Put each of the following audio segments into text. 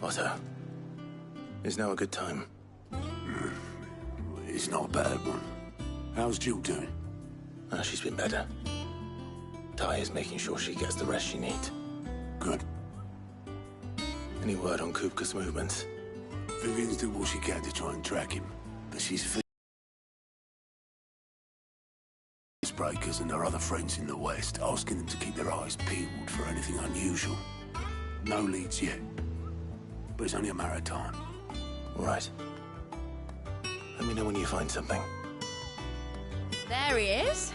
Otto, is now a good time? It's not a bad one. How's Jill doing? She's been better. Ty is making sure she gets the rest she needs. Good. Any word on Kupka's movements? Vivian's doing what she can to try and track him, but she's breakers and her other friends in the West, asking them to keep their eyes peeled for anything unusual. No leads yet, but it's only a matter of time. All right. Let me know when you find something. There he is.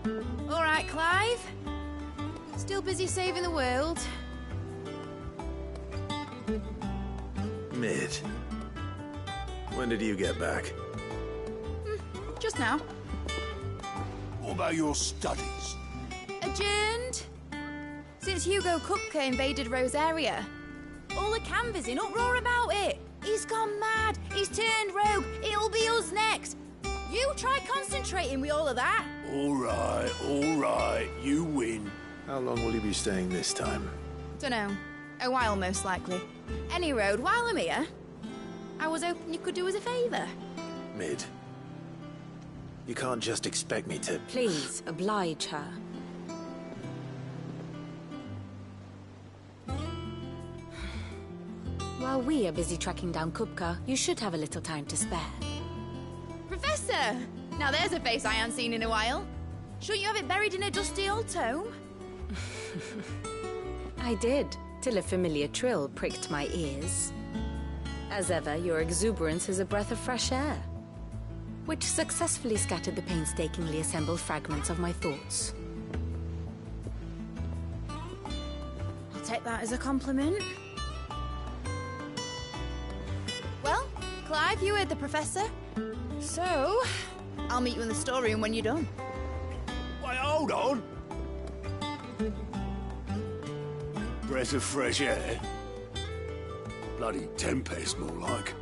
All right, Clive. Still busy saving the world. Mid. When did you get back? Just now. What about your studies? Adjourned. Since Hugo Kupka invaded Rosaria. All the canvassers in uproar about it. He's gone mad. He's turned rogue. It'll be us next. You try concentrating with all of that. All right. You win. How long will you be staying this time? Dunno. A while, most likely. Any road, while I'm here, I was hoping you could do us a favour. Mid. You can't just expect me to... Please, oblige her. While we are busy tracking down Kupka, you should have a little time to spare. Professor! Now there's a face I haven't seen in a while. Shouldn't you have it buried in a dusty old tome? I did, till a familiar trill pricked my ears. As ever, your exuberance is a breath of fresh air, which successfully scattered the painstakingly assembled fragments of my thoughts. I'll take that as a compliment. Well, Clive, you heard the professor. So, I'll meet you in the storeroom when you're done. Wait, hold on. Breath of fresh air. Bloody tempest, more like.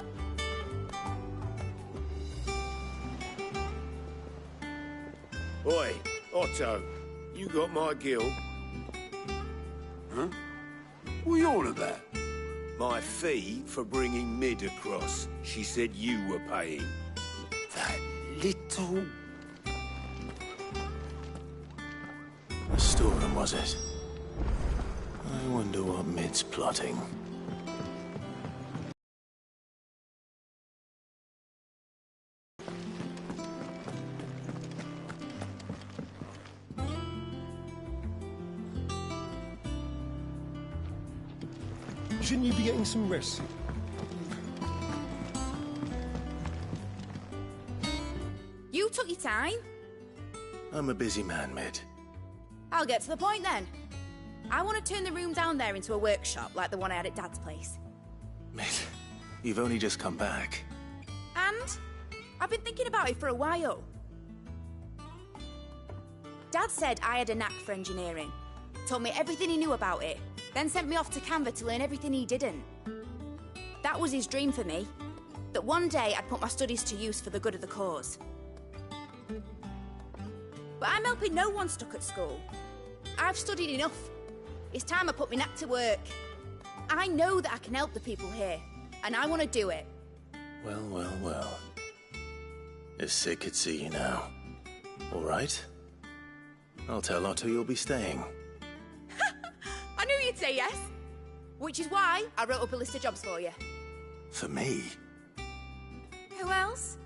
Oi, Otto, you got my gill. Huh? What are you on about? My fee for bringing Mid across. She said you were paying. That little... A storeroom, was it? I wonder what Mid's plotting. Shouldn't you be getting some rest? You took your time. I'm a busy man, Mid. I'll get to the point then. I want to turn the room down there into a workshop like the one I had at Dad's place. Mid, you've only just come back. And I've been thinking about it for a while. Dad said I had a knack for engineering. Told me everything he knew about it. Then sent me off to Canva to learn everything he didn't. That was his dream for me. That one day I'd put my studies to use for the good of the cause. But I'm helping no one stuck at school. I've studied enough. It's time I put my knack to work. I know that I can help the people here, and I want to do it. Well. If Sid could see you now. All right? I'll tell Otto you'll be staying. I knew you'd say yes. Which is why I wrote up a list of jobs for you. For me? Who else?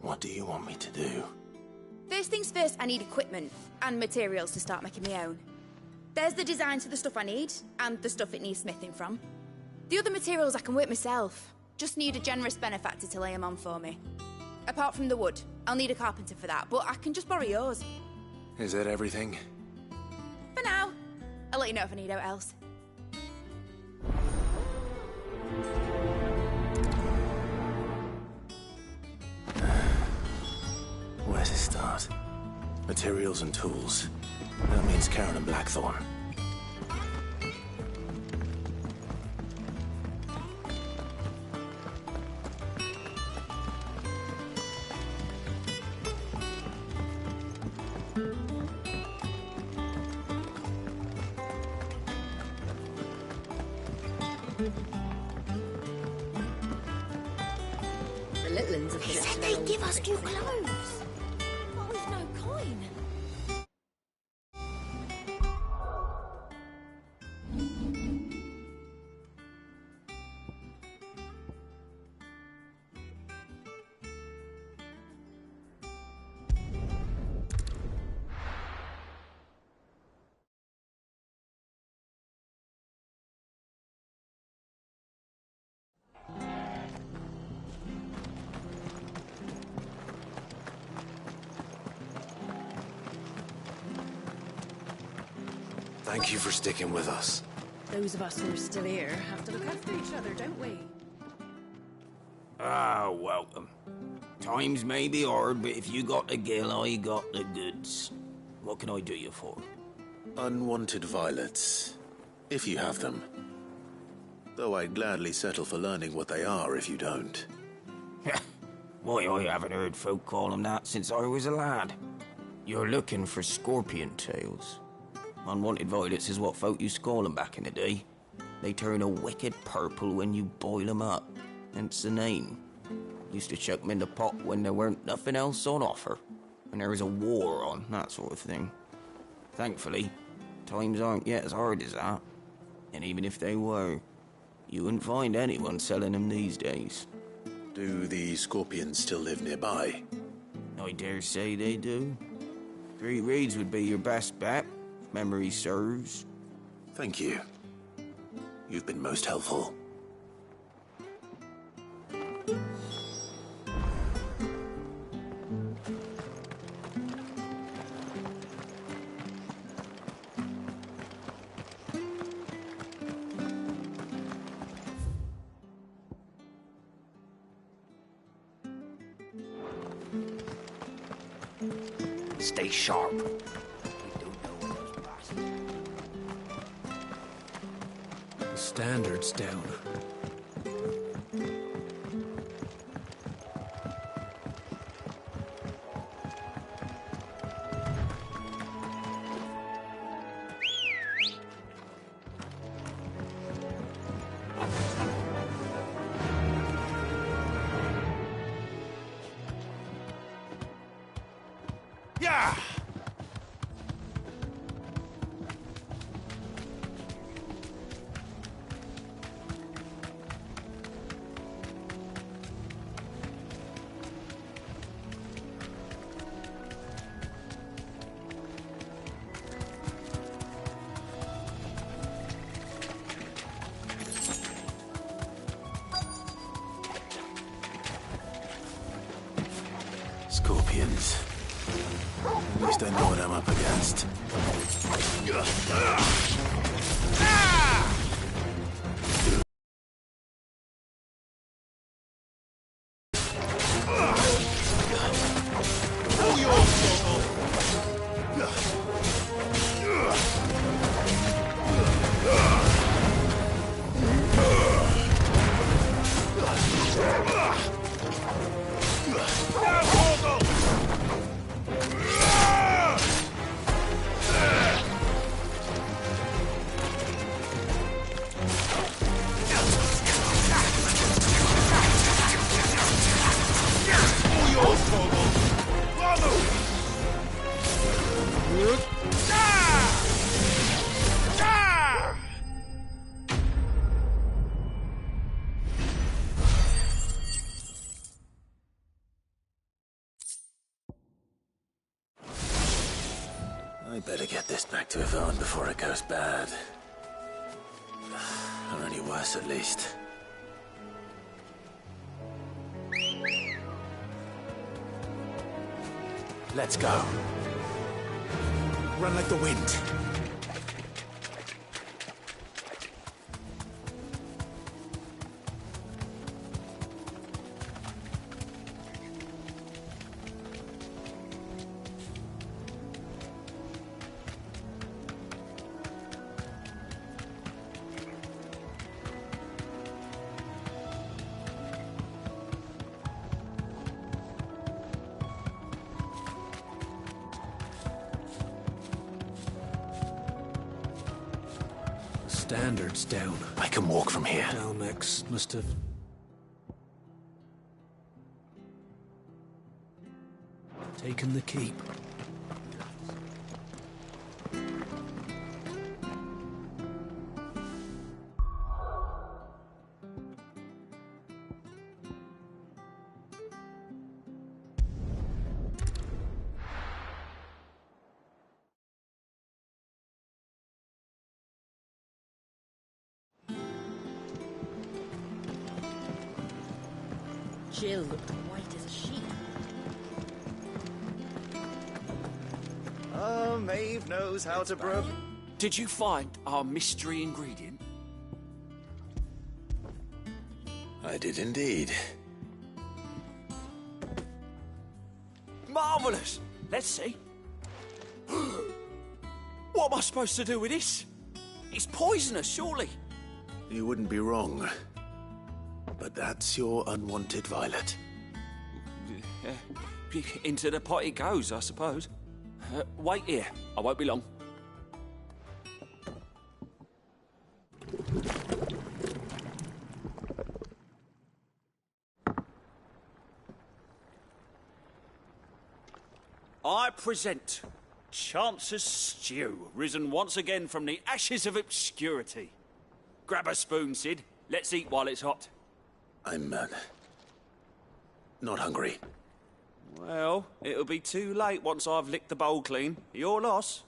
What do you want me to do? First things first, I need equipment and materials to start making my own. There's the designs for the stuff I need, and the stuff it needs smithing from. The other materials I can work myself. Just need a generous benefactor to lay them on for me. Apart from the wood, I'll need a carpenter for that, but I can just borrow yours. Is that everything? For now. I'll let you know if I need out else. Where to start? Materials and tools. That means Karen and Blackthorn. Litlins of He this. said they'd give us new clothes. But we've no coin. Thank you for sticking with us. Those of us who are still here have to look after each other, don't we? Ah, welcome. Times may be hard, but if you got the gill, I got the goods. What can I do you for? Unwanted violets, if you have them. Though I'd gladly settle for learning what they are if you don't. Why, I haven't heard folk call them that since I was a lad. You're looking for scorpion tails. Unwanted violets is what folk used to call them back in the day. They turn a wicked purple when you boil them up, hence the name. Used to chuck them in the pot when there weren't nothing else on offer, when there was a war on, that sort of thing. Thankfully, times aren't yet as hard as that. And even if they were, you wouldn't find anyone selling them these days. Do the scorpions still live nearby? I dare say they do. 3 Reeds would be your best bet, if memory serves. Thank you. You've been most helpful. Stay sharp. The standard's down. Yeah! Scorpions. At least I know what I'm up against. I better get this back to Yvonne before it goes bad. Or any worse, at least. Let's go. Run like the wind. Standard's down. I can walk from here. Dalmex must have... taken the keep. Jill looked white as a sheet. Oh, Maeve knows how to brew. Did you find our mystery ingredient? I did indeed. Marvellous! Let's see. What am I supposed to do with this? It's poisonous, surely. You wouldn't be wrong. But that's your unwanted violet. Into the pot it goes, I suppose. Wait here. I won't be long. I present Chance's Stew, risen once again from the ashes of obscurity. Grab a spoon, Sid. Let's eat while it's hot. I'm, not hungry. Well, it'll be too late once I've licked the bowl clean. Your loss.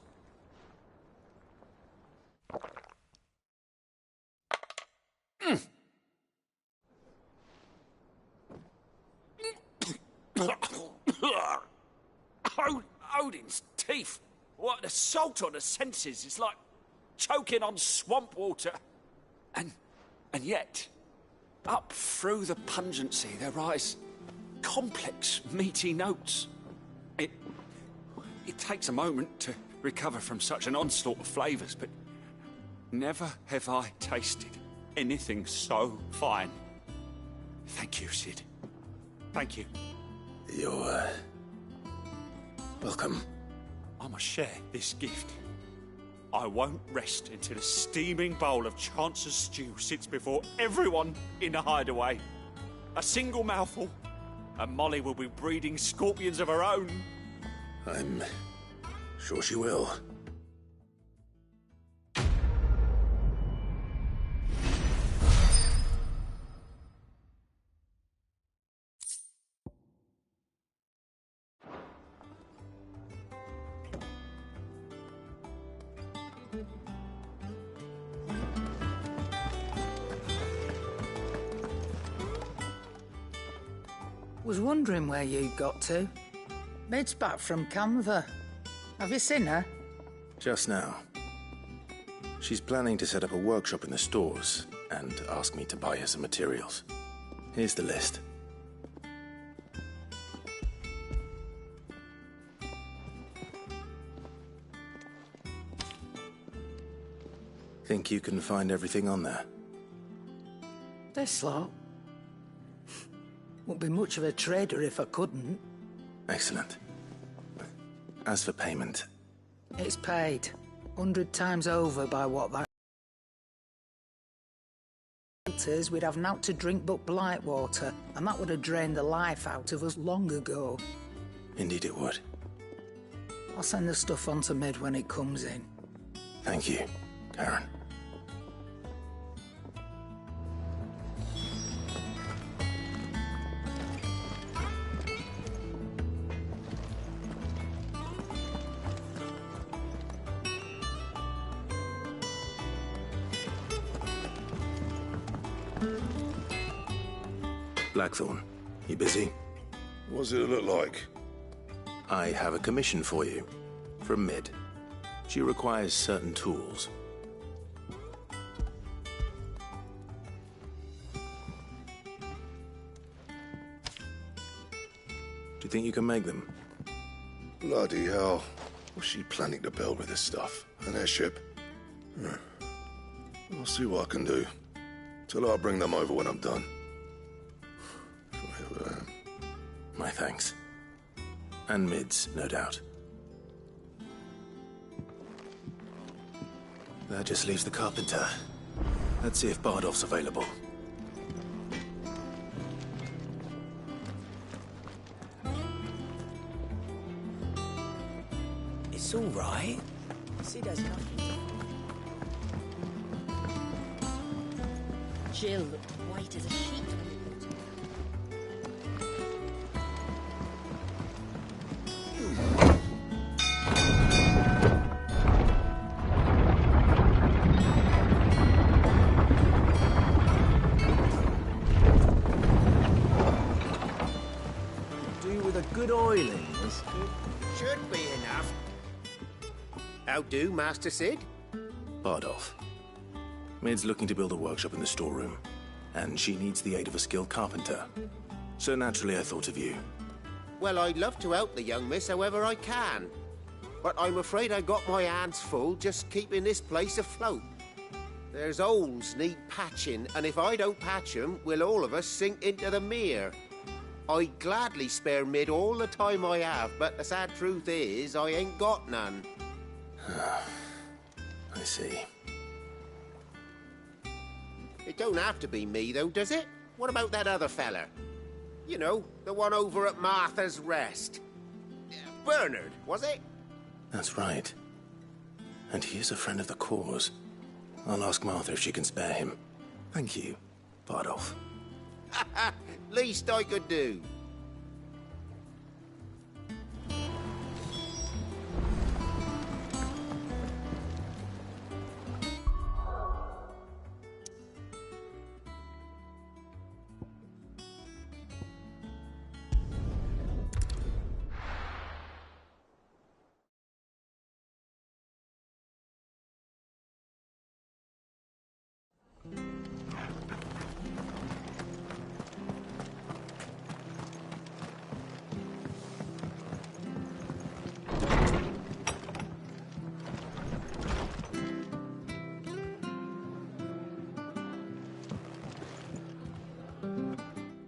Odin's teeth. What, the salt on the senses. It's like choking on swamp water. And yet, up through the pungency, there rise complex, meaty notes. It takes a moment to recover from such an onslaught of flavours, but never have I tasted anything so fine. Thank you, Sid. Thank you. You're, welcome. I must share this gift. I won't rest until a steaming bowl of Chance's stew sits before everyone in the hideaway. A single mouthful, and Molly will be breeding scorpions of her own. I'm sure she will. Was wondering where you got to. Mid's back from Canva. Have you seen her? Just now. She's planning to set up a workshop in the stores and ask me to buy her some materials. Here's the list. Think you can find everything on there? This lot. Wouldn't be much of a trader if I couldn't. Excellent. As for payment... It's paid. 100 times over by what that is. We'd have naught to drink but blight water, and that would have drained the life out of us long ago. Indeed it would. I'll send the stuff on to Mid when it comes in. Thank you, Karen. Blackthorn, you busy? What does it look like? I have a commission for you. From Mid. She requires certain tools. Do you think you can make them? Bloody hell. What's she planning to build with this stuff? An airship? I'll see what I can do. Tell her I'll bring them over when I'm done. My thanks. And Mid's, no doubt. That just leaves the carpenter. Let's see if Bardolph's available. It's all right. See, there's nothing. Jill looked white as a sheet. Do with a good oiling. Should be enough. How do, Master Sid? Bardolph. Maid's looking to build a workshop in the storeroom, and she needs the aid of a skilled carpenter. So naturally I thought of you. Well, I'd love to help the young miss however I can. But I'm afraid I got my hands full just keeping this place afloat. There's holes need patching, and if I don't patch them, we'll all of us sink into the mere. I'd gladly spare Mid all the time I have, but the sad truth is, I ain't got none. I see. It don't have to be me, though, does it? What about that other fella? You know, the one over at Martha's Rest. Bernard, was it? That's right. And he is a friend of the cause. I'll ask Martha if she can spare him. Thank you, Bardolph. Least I could do.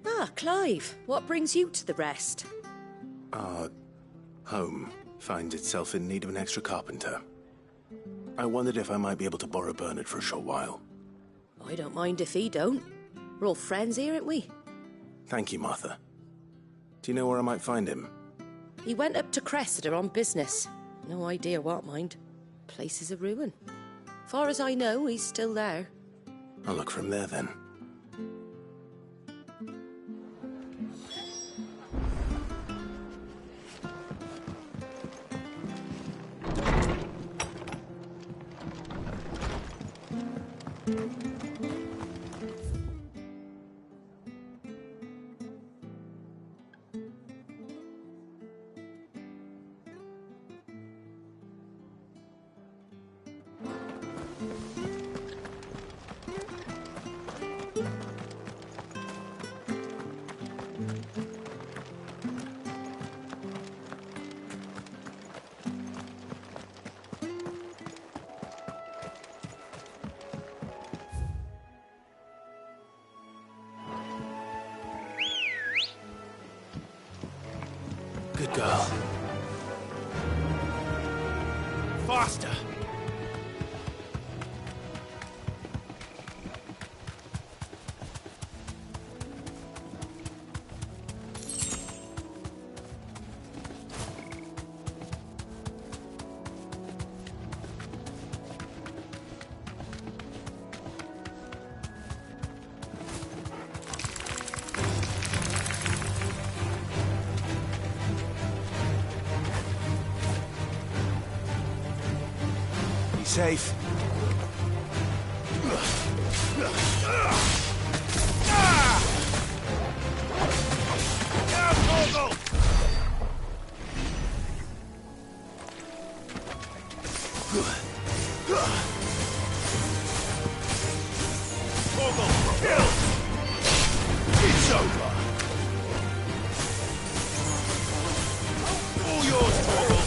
Ah, Clive, what brings you to the Rest? Our home finds itself in need of an extra carpenter. I wondered if I might be able to borrow Bernard for a short while. I don't mind if he don't. We're all friends here, aren't we? Thank you, Martha. Do you know where I might find him? He went up to Cressida on business. No idea what, mind. Place is a ruin. Far as I know, he's still there. I'll look for him there, then. Good girl. Faster! Safe. It's over! All yours, Torgal!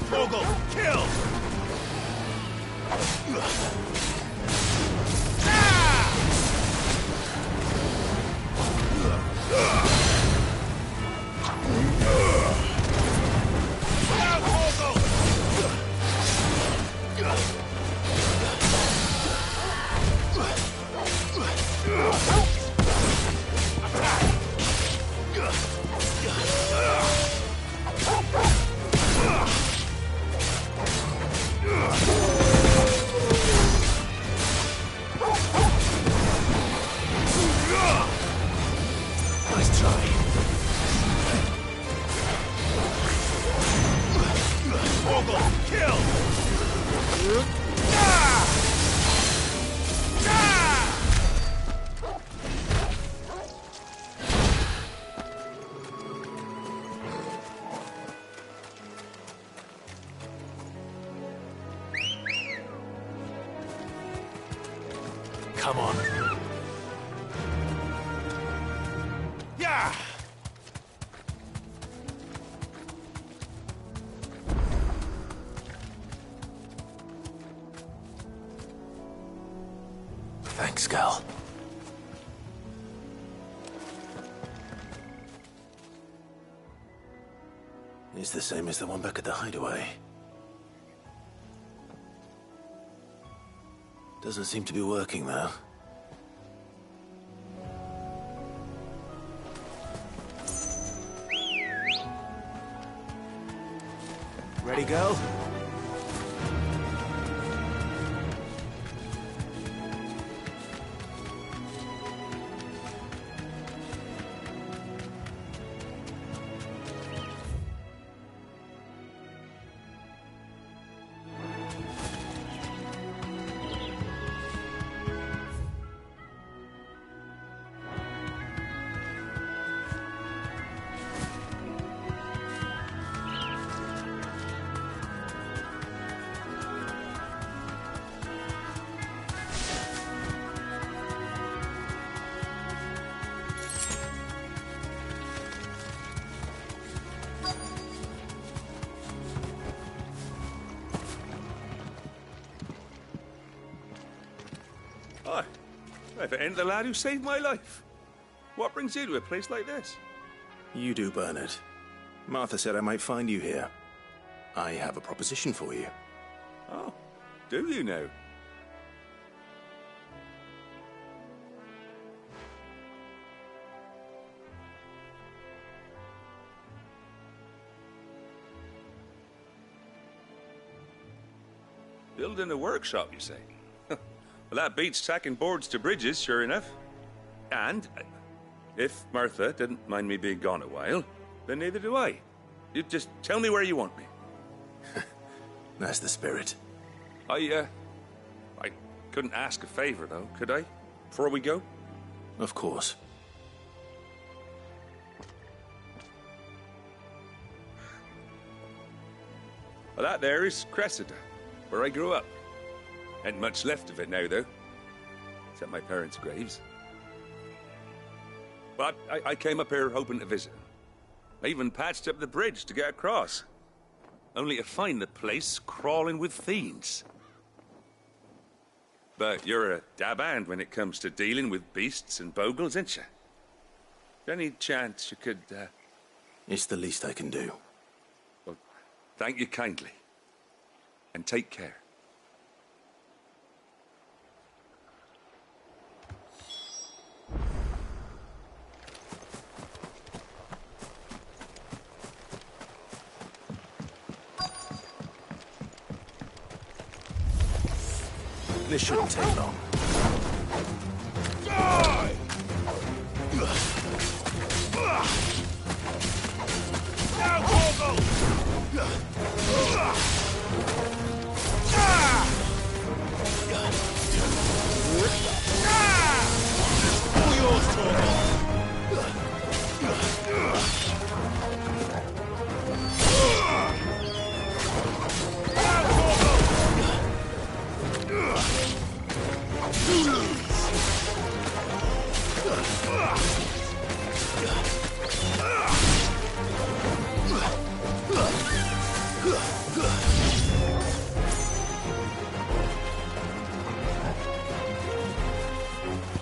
Torgal, kill! Kill! Come on. Yeah! Thanks, Gal. It's the same as the one back at the hideaway. Doesn't seem to be working, though. Ready, girl? Hi. If it ain't the lad who saved my life. What brings you to a place like this? You do, Bernard. Martha said I might find you here. I have a proposition for you. Oh, do you now? Building a workshop, you say? Well, that beats tacking boards to bridges, sure enough. And if Martha didn't mind me being gone a while, then neither do I. You just tell me where you want me. That's the spirit. I couldn't ask a favor, though, could I? Before we go? Of course. Well, that there is Cressida, where I grew up. Ain't much left of it now, though. Except my parents' graves. But I came up here hoping to visit. I even patched up the bridge to get across. Only to find the place crawling with fiends. But you're a dab hand when it comes to dealing with beasts and bogles, ain't you? Any chance you could, It's the least I can do. Well, thank you kindly. And take care. This shouldn't take long. Die! Now, Torgal! All yours, Torgal!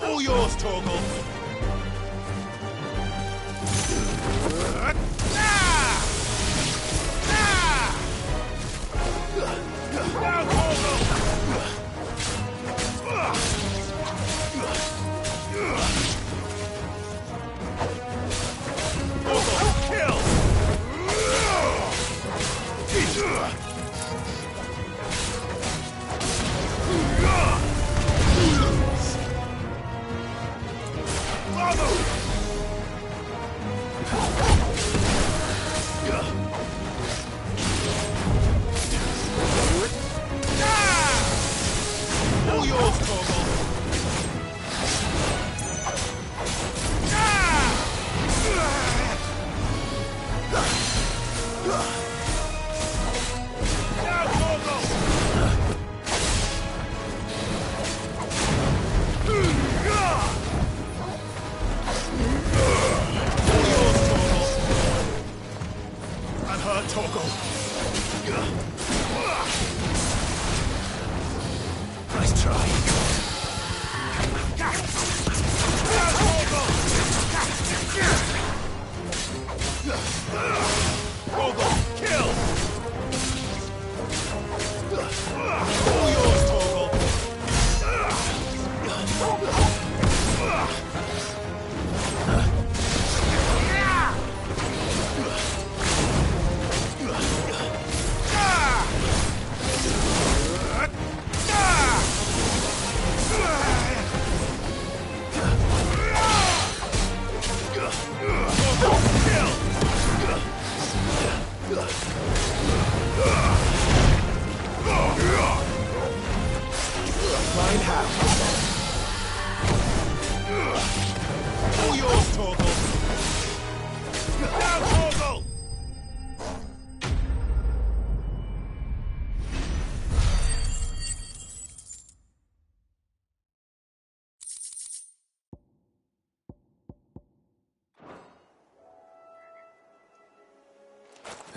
All yours, Torgal! Now,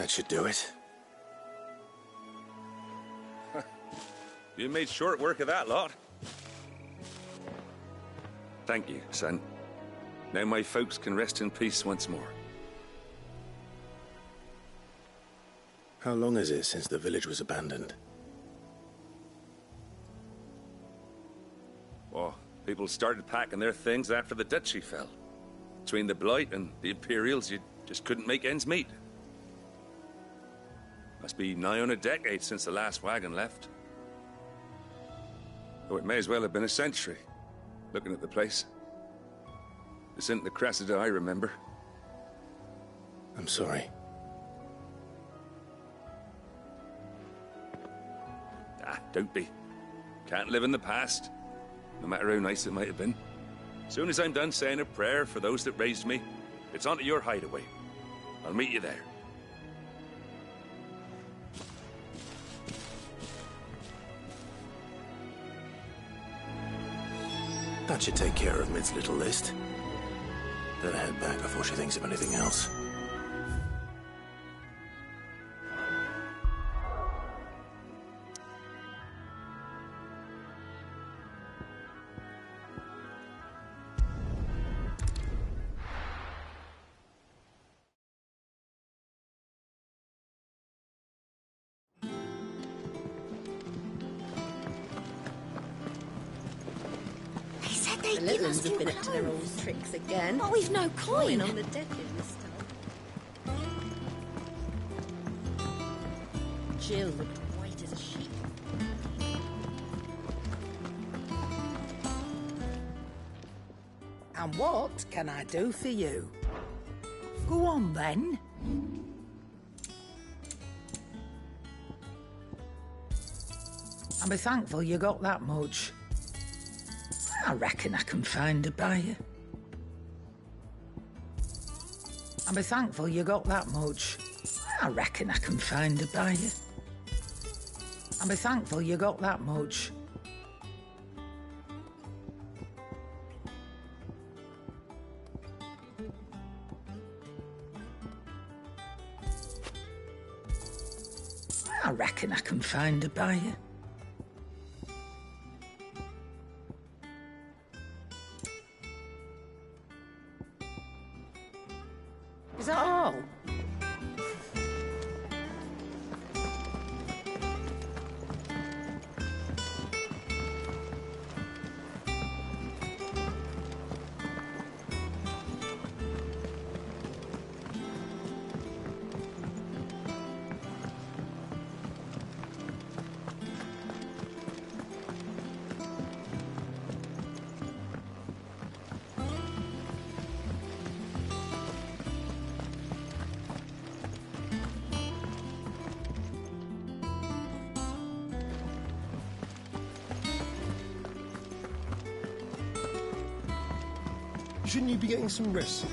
That should do it. You made short work of that lot. Thank you, son. Now my folks can rest in peace once more. How long is it since the village was abandoned? Oh, people started packing their things after the duchy fell. Between the Blight and the Imperials, you just couldn't make ends meet. Must be nigh on a decade since the last wagon left. Oh, it may as well have been a century, looking at the place. This isn't the Cressida I remember. I'm sorry. Ah, don't be. Can't live in the past, no matter how nice it might have been. Soon as I'm done saying a prayer for those that raised me, it's on to your hideaway. I'll meet you there. That should take care of Mid's little list. Better head back before she thinks of anything else. The little ones have been up to their old tricks again. But we've no coin. On the deck in this time. Jill looked white as a sheet. And what can I do for you? Go on, then. And be thankful you got that much. I reckon I can find a buyer. And be thankful you got that much. I reckon I can find a buyer. And be thankful you got that much. I reckon I can find a buyer. Is that all? Shouldn't you be getting some rest?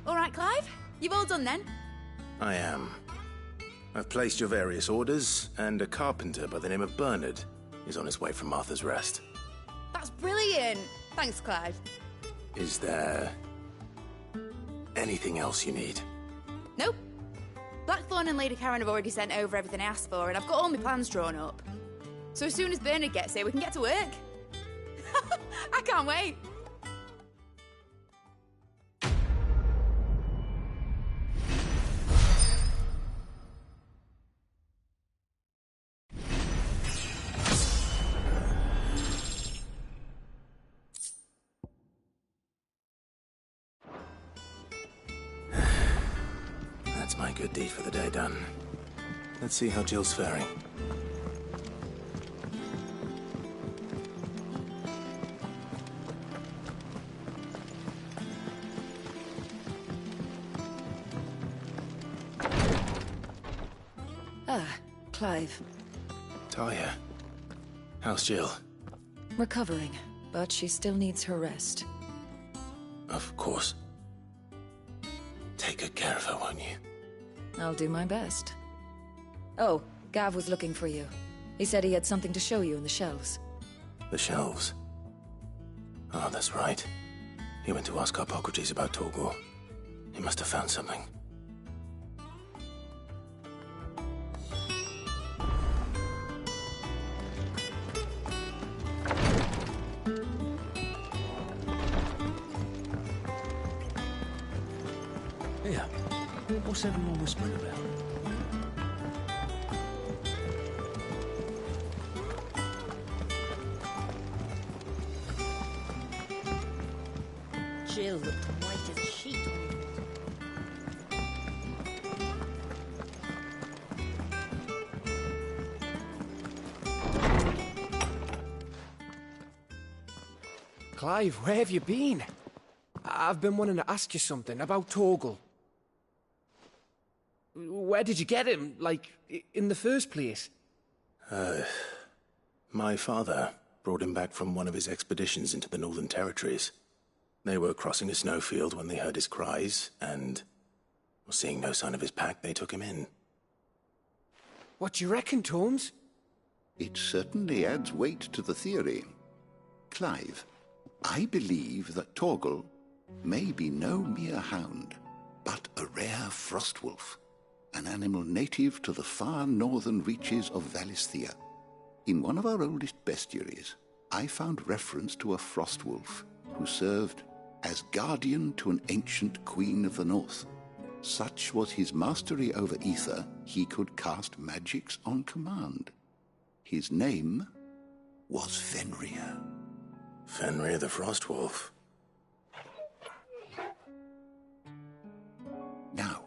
All right, Clive. You've all done then? I am. I've placed your various orders, and a carpenter by the name of Bernard is on his way from Martha's Rest. That's brilliant. Thanks, Clive. Is there anything else you need? Nope. Blackthorn and Lady Karen have already sent over everything I asked for, and I've got all my plans drawn up. So as soon as Bernard gets here, we can get to work. I can't wait. That's my good deed for the day done. Let's see how Jill's faring. Clive. Talia. How's Jill? Recovering, but she still needs her rest. Of course. Take good care of her, won't you? I'll do my best. Oh, Gav was looking for you. He said he had something to show you in the shelves. The shelves? Oh, that's right. He went to ask Hippocrates about Torgor. He must have found something. Here, what's everyone whispering about? Jill looked white as a sheet. Clive, where have you been? I've been wanting to ask you something about Torgal. Where did you get him, like, in the first place? My father brought him back from one of his expeditions into the Northern Territories. They were crossing a snowfield when they heard his cries, and, seeing no sign of his pack, they took him in. What do you reckon, Torms? It certainly adds weight to the theory. Clive, I believe that Torgal may be no mere hound, but a rare frostwolf, an animal native to the far northern reaches of Valisthea. In one of our oldest bestiaries, I found reference to a frostwolf who served as guardian to an ancient queen of the north. Such was his mastery over ether, he could cast magics on command. His name was Fenrir. Fenrir the Frostwolf. Now,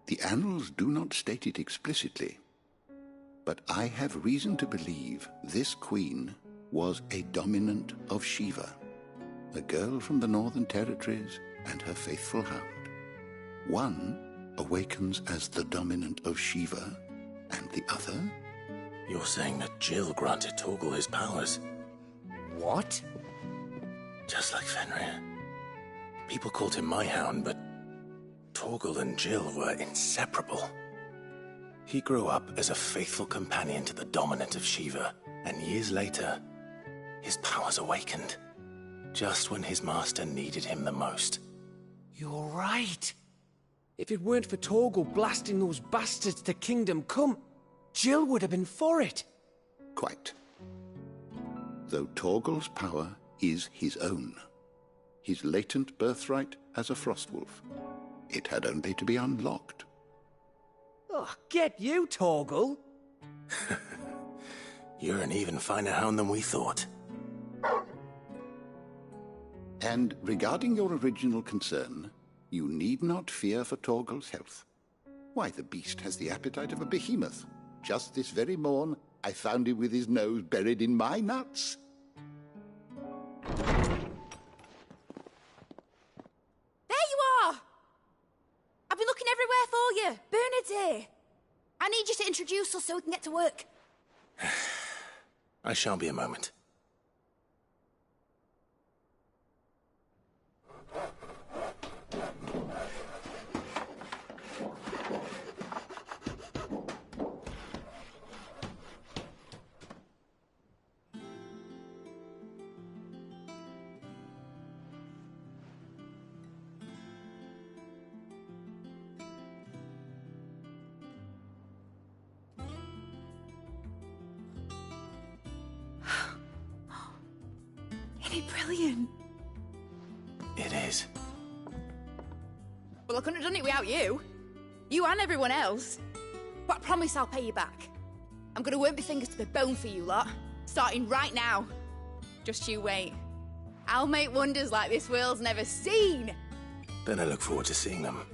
the annals do not state it explicitly, but I have reason to believe this queen was a dominant of Shiva, a girl from the Northern Territories and her faithful hound. One awakens as the dominant of Shiva, and the other? You're saying that Jill granted Torgal his powers? What? Just like Fenrir. People called him my hound, but Torgal and Jill were inseparable. He grew up as a faithful companion to the dominant of Shiva, and years later, his powers awakened, just when his master needed him the most. You're right. If it weren't for Torgal blasting those bastards to Kingdom Come, Jill would have been for it. Quite. Though Torgal's power is his own, his latent birthright as a Frostwolf, it had only to be unlocked. Oh, get you, Torgal! You're an even finer hound than we thought. And regarding your original concern, you need not fear for Torgal's health. Why, the beast has the appetite of a behemoth. Just this very morn, I found him with his nose buried in my nuts. There you are! I've been looking everywhere for you. Bernard's here. I need you to introduce us so we can get to work. I shall be a moment. Brilliant. It is. Well, I couldn't have done it without you. You and everyone else. But I promise I'll pay you back. I'm gonna work my fingers to the bone for you lot, starting right now. Just you wait. I'll make wonders like this world's never seen. Then I look forward to seeing them.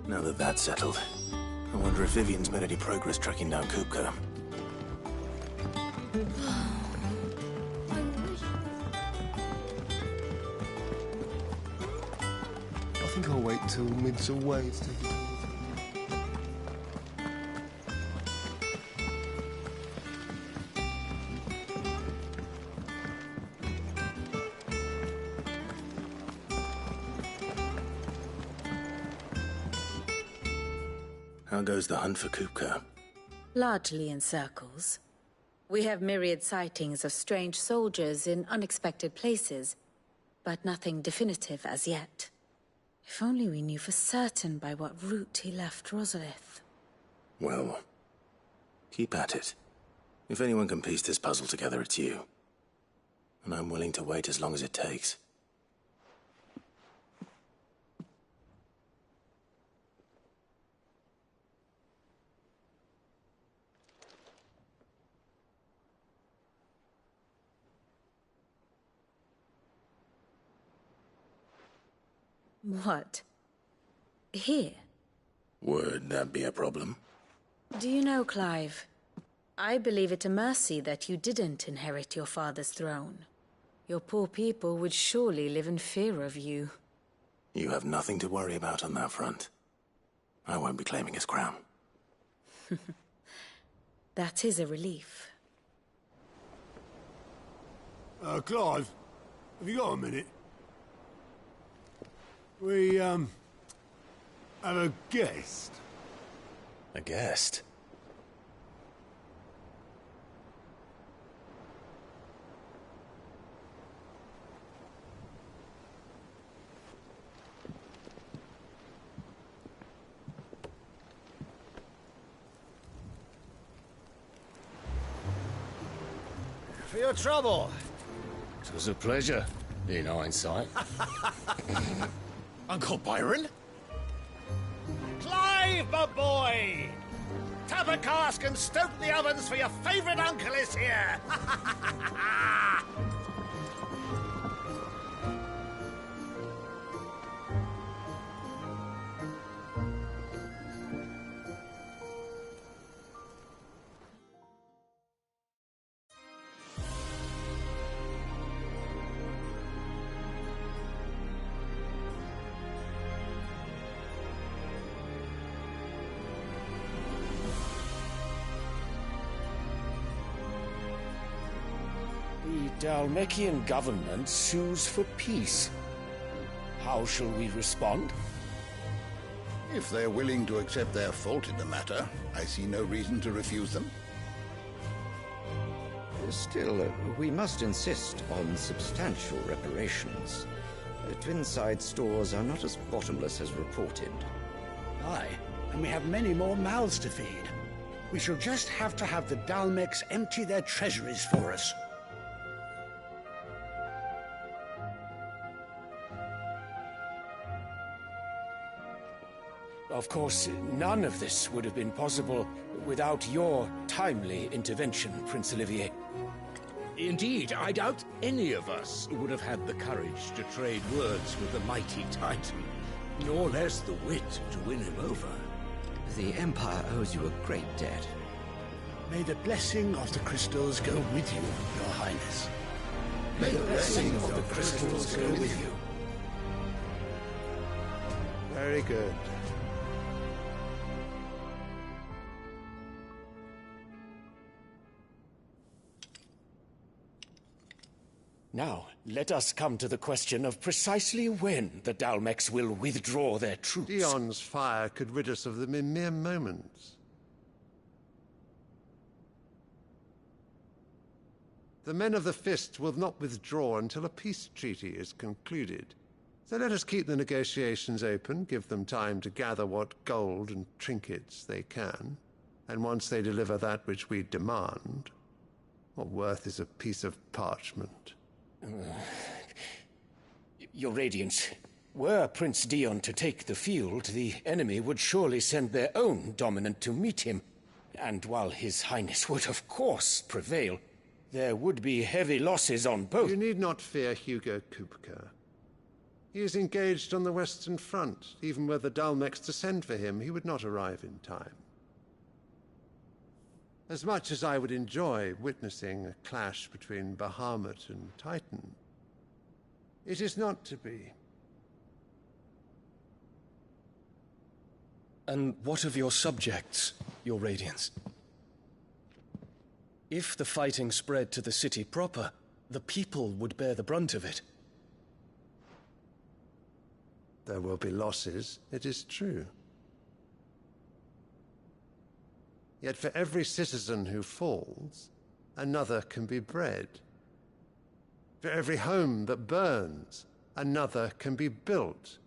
Now that that's settled, I wonder if Vivian's made any progress tracking down Kupka. I think I'll wait till mid's away to take it. How goes the hunt for Kupka? Largely in circles. We have myriad sightings of strange soldiers in unexpected places, but nothing definitive as yet. If only we knew for certain by what route he left Rosalith. Well, keep at it. If anyone can piece this puzzle together, it's you. And I'm willing to wait as long as it takes. What? Here? Would that be a problem? Do you know, Clive? I believe it a mercy that you didn't inherit your father's throne. Your poor people would surely live in fear of you. You have nothing to worry about on that front. I won't be claiming his crown. That is a relief. Clive, have you got a minute? We, have a guest. A guest? For your trouble. It was a pleasure, in hindsight. Uncle Byron? Clive, my boy! Tap a cask and stoke the ovens, for your favourite uncle is here! The Dalmekian government sues for peace. How shall we respond? If they're willing to accept their fault in the matter, I see no reason to refuse them. Still, we must insist on substantial reparations. Twinside stores are not as bottomless as reported. Aye, and we have many more mouths to feed. We shall just have to have the Dalmecs empty their treasuries for us. Of course, none of this would have been possible without your timely intervention, Prince Olivier. Indeed, I doubt any of us would have had the courage to trade words with the mighty Titan, nor less the wit to win him over. The Empire owes you a great debt. May the blessing of the crystals go with you, Your Highness. May the blessing of the crystals go with you. Very good. Now, let us come to the question of precisely when the Dalmecs will withdraw their troops. Dion's fire could rid us of them in mere moments. The men of the Fist will not withdraw until a peace treaty is concluded. So let us keep the negotiations open, give them time to gather what gold and trinkets they can, and once they deliver that which we demand, what worth is a piece of parchment? Your Radiance, were Prince Dion to take the field, the enemy would surely send their own dominant to meet him. And while His Highness would of course prevail, there would be heavy losses on both. You need not fear Hugo Kupka. He is engaged on the Western Front. Even were the Dalmecs to send for him, he would not arrive in time. As much as I would enjoy witnessing a clash between Bahamut and Titan, it is not to be. And what of your subjects, Your Radiance? If the fighting spread to the city proper, the people would bear the brunt of it. There will be losses, it is true. Yet for every citizen who falls, another can be bred. For every home that burns, another can be built.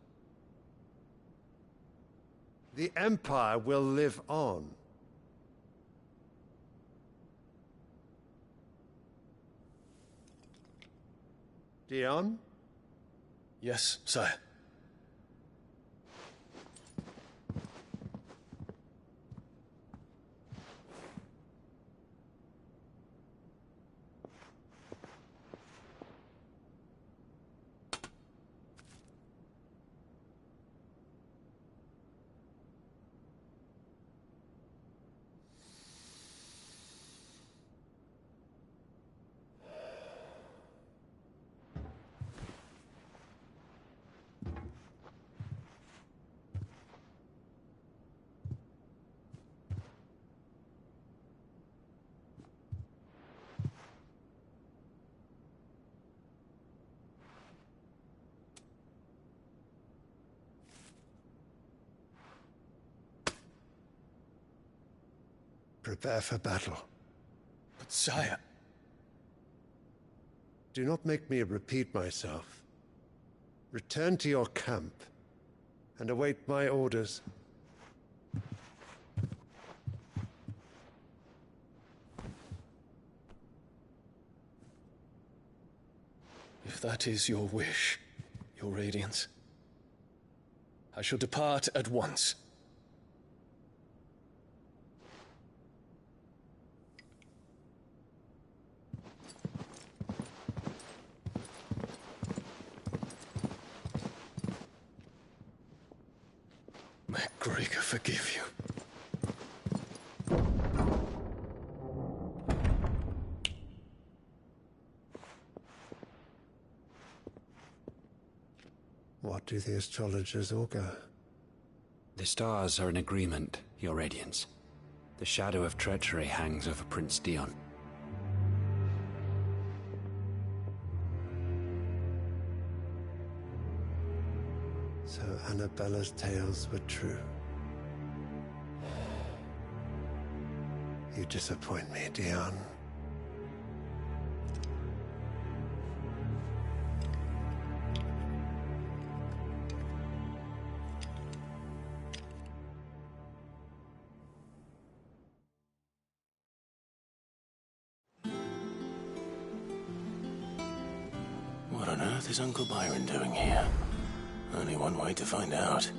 The Empire will live on. Dion? Yes, sire. Prepare for battle. But sire... Do not make me repeat myself. Return to your camp and await my orders. If that is your wish, Your Radiance, I shall depart at once. May Gregor forgive you. What do the astrologers augur? The stars are in agreement, Your Radiance. The shadow of treachery hangs over Prince Dion. So Annabella's tales were true. You disappoint me, Dion. What on earth is Uncle Byron doing here? Only one way to find out.